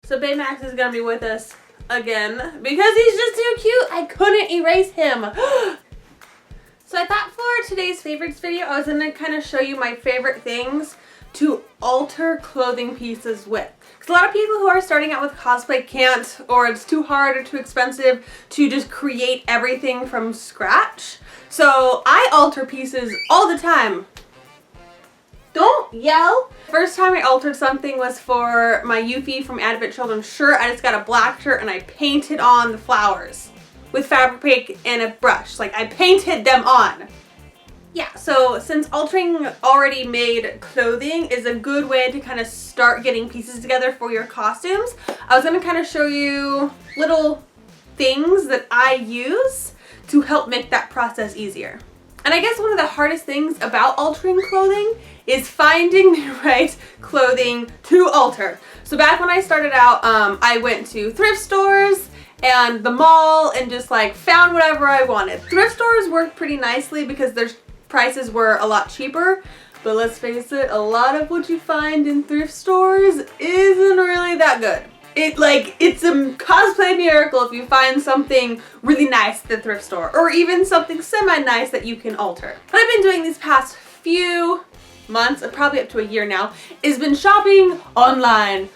So Baymax is gonna be with us again because he's just too cute. I couldn't erase him. So I thought for today's favorites video, I was gonna kind of show you my favorite things to alter clothing pieces with. Because a lot of people who are starting out with cosplay can't, or it's too hard or too expensive to just create everything from scratch. So I alter pieces all the time. Don't yell. First time I altered something was for my Yuffie from Advent Children's shirt. I just got a black shirt and I painted on the flowers with fabric paint and a brush. Like, I painted them on. Yeah, so since altering already made clothing is a good way to kind of start getting pieces together for your costumes, I was going to kind of show you little things that I use to help make that process easier. And I guess one of the hardest things about altering clothing is finding the right clothing to alter. So back when I started out, I went to thrift stores and the mall and just like found whatever I wanted. Thrift stores worked pretty nicely because their prices were a lot cheaper, but let's face it, a lot of what you find in thrift stores isn't really that good. It's a cosplay miracle if you find something really nice at the thrift store, or even something semi-nice that you can alter. What I've been doing these past few months, probably up to a year now, is been shopping online.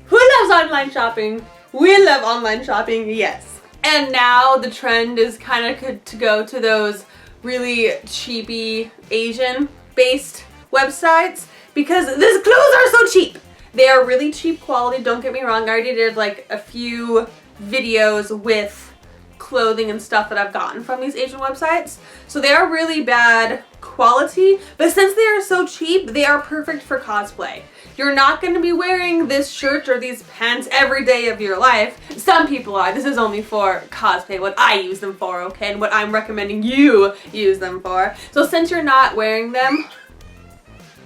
Who loves online shopping? We love online shopping, yes. And now the trend is kind of to go to those really cheapy Asian-based websites because these clothes are so cheap. They are really cheap quality, don't get me wrong. I already did like a few videos with clothing and stuff that I've gotten from these Asian websites. So they are really bad quality, but since they are so cheap, they are perfect for cosplay. You're not going to be wearing this shirt or these pants every day of your life. Some people are. This is only for cosplay, what I use them for, okay? And what I'm recommending you use them for. So since you're not wearing them,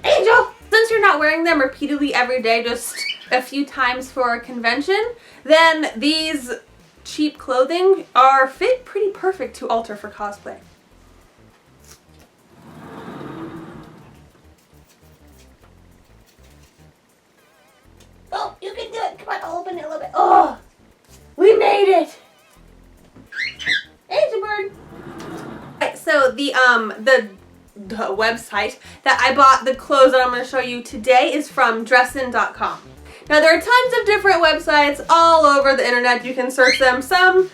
Angel! Since you're not wearing them repeatedly every day, just a few times for a convention, then these cheap clothing are fit pretty perfect to alter for cosplay. Oh, you can do it. Come on, I'll open it a little bit. Oh, we made it. Angel bird. Right, so the website that I bought the clothes that I'm going to show you today is from dressin.com. Now there are tons of different websites all over the internet. You can search them. Some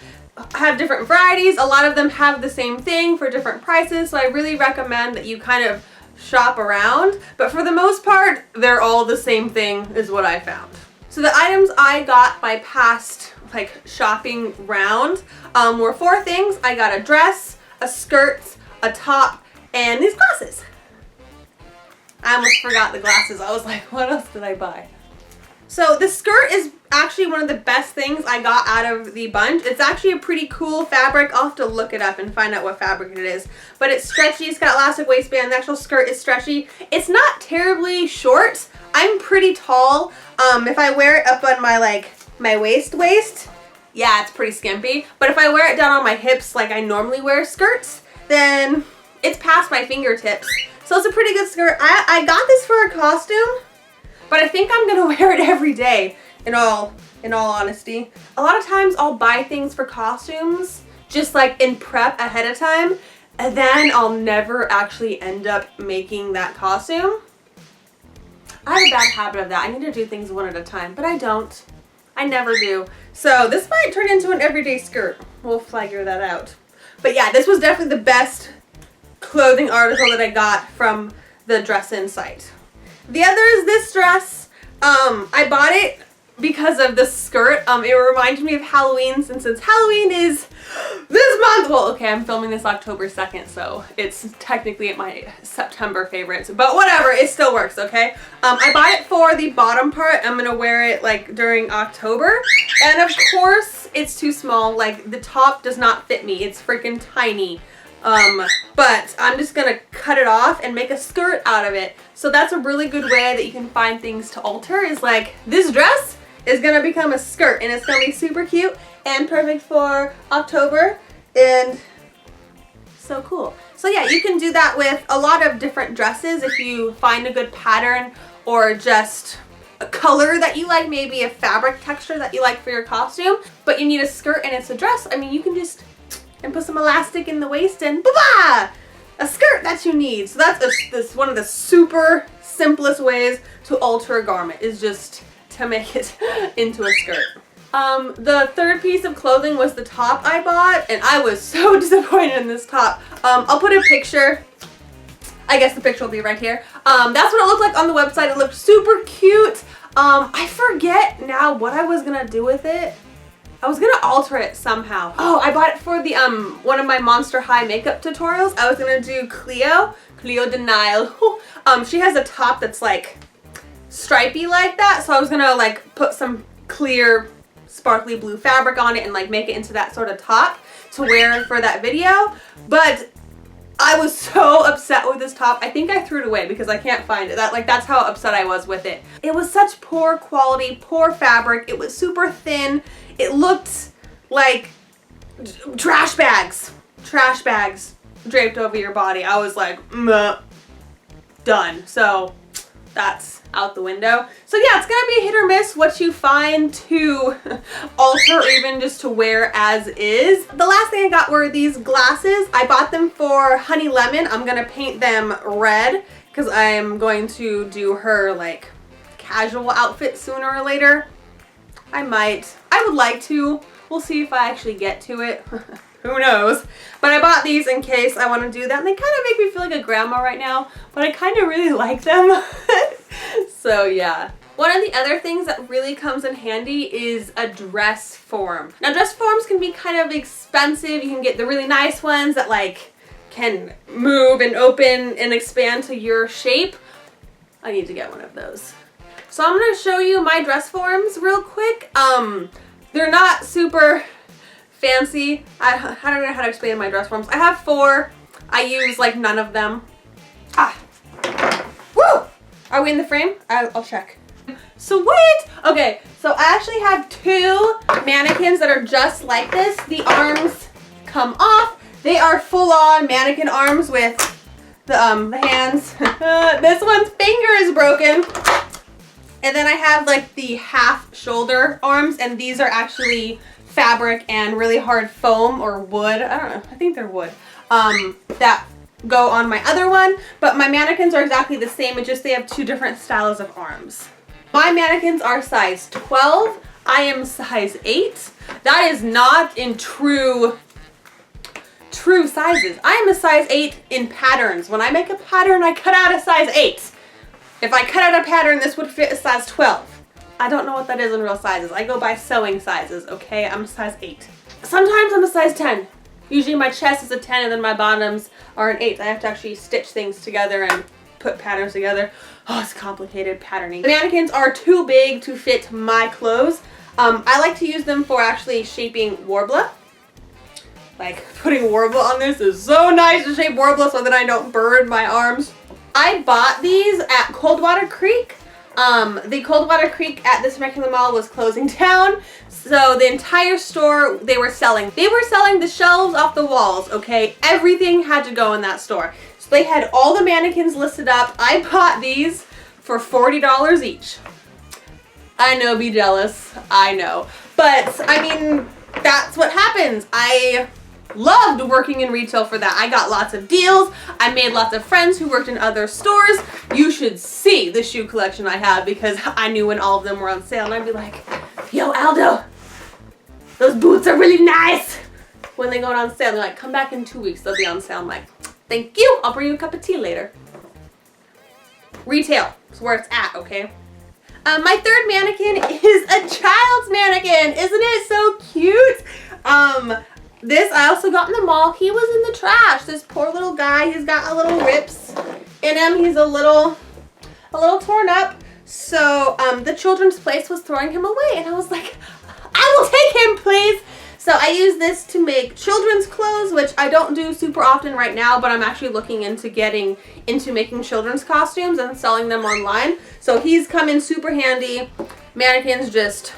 have different varieties. A lot of them have the same thing for different prices. So I really recommend that you kind of shop around. But for the most part, they're all the same thing is what I found. So the items I got my past shopping round were 4 things. I got a dress, a skirt, a top, and these glasses. I almost forgot the glasses. I was like, what else did I buy? So the skirt is actually one of the best things I got out of the bunch. It's actually a pretty cool fabric. I'll have to look it up and find out what fabric it is. But it's stretchy, it's got elastic waistband. The actual skirt is stretchy. It's not terribly short. I'm pretty tall. If I wear it up on my my waist, yeah, it's pretty skimpy. But if I wear it down on my hips like I normally wear skirts, then it's past my fingertips. So it's a pretty good skirt. I got this for a costume, but I think I'm gonna wear it every day, in all honesty. A lot of times I'll buy things for costumes just like in prep ahead of time, and then I'll never actually end up making that costume. I have a bad habit of that. I need to do things one at a time, but I don't. I never do. So this might turn into an everyday skirt. We'll figure that out. But yeah, this was definitely the best clothing article that I got from the Dressin site. The other is this dress. I bought it because of the skirt. It reminded me of Halloween, since Halloween is this month. Well, okay, I'm filming this October 2nd, so it's technically at my September favorites, but whatever, it still works, okay? I bought it for the bottom part. I'm gonna wear it during October, and of course it's too small. The top does not fit me. It's freaking tiny. But I'm just gonna cut it off and make a skirt out of it. So that's a really good way that you can find things to alter, is this dress is gonna become a skirt, and it's gonna be super cute and perfect for October, and so cool. So yeah, you can do that with a lot of different dresses if you find a good pattern, or just a color that you like, maybe a fabric texture that you like for your costume, but you need a skirt and it's a dress, I mean, you can just and put some elastic in the waist and blah, a skirt that you need. So that's one of the super simplest ways to alter a garment, is just to make it into a skirt. The third piece of clothing was the top I bought, and I was so disappointed in this top. I'll put a picture. I guess the picture will be right here. That's what it looked like on the website. It looked super cute. I forget now what I was gonna do with it. I was gonna alter it somehow. Oh, I bought it for the one of my Monster High makeup tutorials. I was gonna do Cleo Denial. She has a top that's like stripey like that, so I was gonna like put some clear sparkly blue fabric on it and like make it into that sort of top to wear for that video. But I was so upset with this top. I think I threw it away because I can't find it. That's how upset I was with it. It was such poor quality, poor fabric. It was super thin. It looked like trash bags draped over your body. I was like, done. So that's out the window. So yeah, it's gonna be a hit or miss what you find to alter or even just to wear as is. The last thing I got were these glasses. I bought them for Honey Lemon. I'm gonna paint them red because I'm going to do her like casual outfit sooner or later. I would like to. We'll see if I actually get to it. Who knows? But I bought these in case I want to do that. And they kind of make me feel like a grandma right now, but I kind of really like them. So yeah. One of the other things that really comes in handy is a dress form. Now dress forms can be kind of expensive. You can get the really nice ones that like can move and open and expand to your shape. I need to get one of those. So I'm going to show you my dress forms real quick. They're not super fancy. I don't know how to explain my dress forms. I have 4. I use like none of them. Woo! Are we in the frame? I'll check. Sweet! Okay, so I actually have 2 mannequins that are just like this. The arms come off. They are full-on mannequin arms with the hands. This one's finger is broken. And then I have like the half shoulder arms, and these are actually fabric and really hard foam or wood. I don't know, I think they're wood. That go on my other one, but my mannequins are exactly the same. It's just they have 2 different styles of arms. My mannequins are size 12. I am size 8. That is not in true sizes. I am a size 8 in patterns. When I make a pattern, I cut out a size 8. If I cut out a pattern, this would fit a size 12. I don't know what that is in real sizes. I go by sewing sizes, okay? I'm a size 8. Sometimes I'm a size 10. Usually my chest is a 10 and then my bottoms are an 8. I have to actually stitch things together and put patterns together. Oh, it's complicated patterning. The mannequins are too big to fit my clothes. I like to use them for actually shaping Warbler. Like putting Warbler on this is so nice to shape Warbler so that I don't burn my arms. I bought these at Coldwater Creek. The Coldwater Creek at this particular mall was closing down. So the entire store they were selling the shelves off the walls, okay? Everything had to go in that store. So they had all the mannequins listed up. I bought these for $40 each. I know, be jealous. I know. But, I mean, that's what happens. I loved working in retail for that. I got lots of deals. I made lots of friends who worked in other stores. You should see the shoe collection I have because I knew when all of them were on sale and I'd be like, yo, Aldo, those boots are really nice. When they go on sale, they're like, come back in 2 weeks, they'll be on sale. I'm like, thank you, I'll bring you a cup of tea later. Retail is where it's at, okay? My third mannequin is a child's mannequin. Isn't it so cute? This I also got in the mall. He was in the trash. This poor little guy, he's got a little rips in him. He's a little torn up. So the children's place was throwing him away and I was like, I will take him, please. So I use this to make children's clothes, which I don't do super often right now, but I'm actually looking into getting into making children's costumes and selling them online. So he's come in super handy. Mannequins just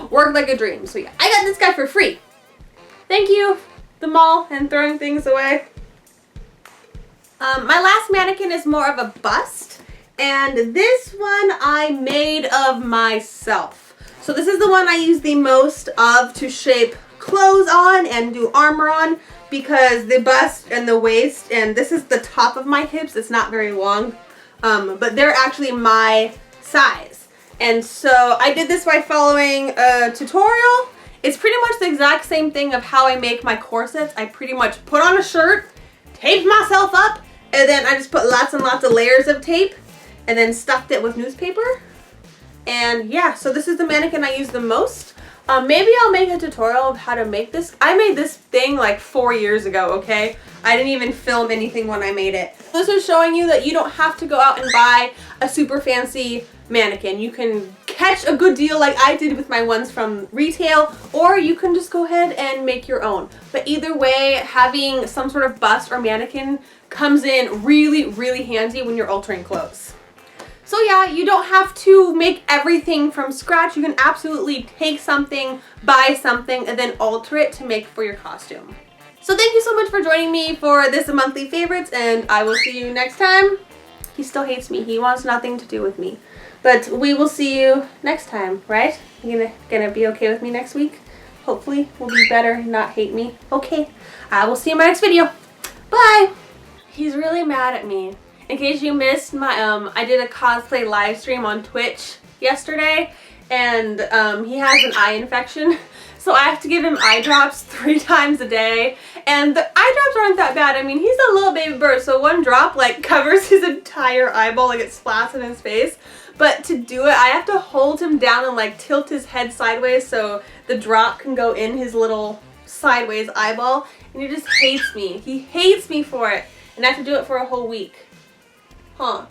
work like a dream. So yeah, I got this guy for free. Thank you, the mall and throwing things away. My last mannequin is more of a bust. And this one I made of myself. So this is the one I use the most of to shape clothes on and do armor on, because the bust and the waist, and this is the top of my hips, it's not very long, but they're actually my size. And so I did this by following a tutorial. It's pretty much the exact same thing of how I make my corsets. I pretty much put on a shirt, taped myself up, and then I just put lots and lots of layers of tape and then stuffed it with newspaper. And yeah, so this is the mannequin I use the most. Maybe I'll make a tutorial of how to make this. I made this thing like 4 years ago, okay? I didn't even film anything when I made it. This is showing you that you don't have to go out and buy a super fancy mannequin. You can catch a good deal like I did with my ones from retail, or you can just go ahead and make your own. But either way, having some sort of bust or mannequin comes in really, really handy when you're altering clothes. So yeah, you don't have to make everything from scratch. You can absolutely take something, buy something, and then alter it to make for your costume. So thank you so much for joining me for this monthly favorites, and I will see you next time. He still hates me. He wants nothing to do with me. But we will see you next time, right? You're gonna be okay with me next week? Hopefully, we'll be better and not hate me. Okay, I will see you in my next video. Bye! He's really mad at me. In case you missed my, I did a cosplay live stream on Twitch yesterday, and he has an eye infection, so I have to give him eye drops 3 times a day, and the eye drops aren't that bad. I mean, he's a little baby bird, so one drop like covers his entire eyeball, like it splats in his face, but to do it, I have to hold him down and like tilt his head sideways so the drop can go in his little sideways eyeball, and he just hates me. He hates me for it, and I have to do it for a whole week. Huh.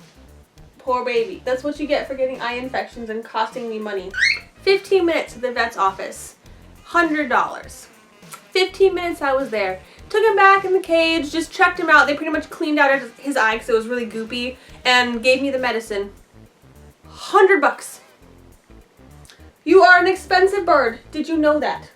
Poor baby. That's what you get for getting eye infections and costing me money. 15 minutes at the vet's office. $100. 15 minutes I was there. Took him back in the cage, just checked him out. They pretty much cleaned out his eye because it was really goopy, and gave me the medicine. $100. You are an expensive bird. Did you know that?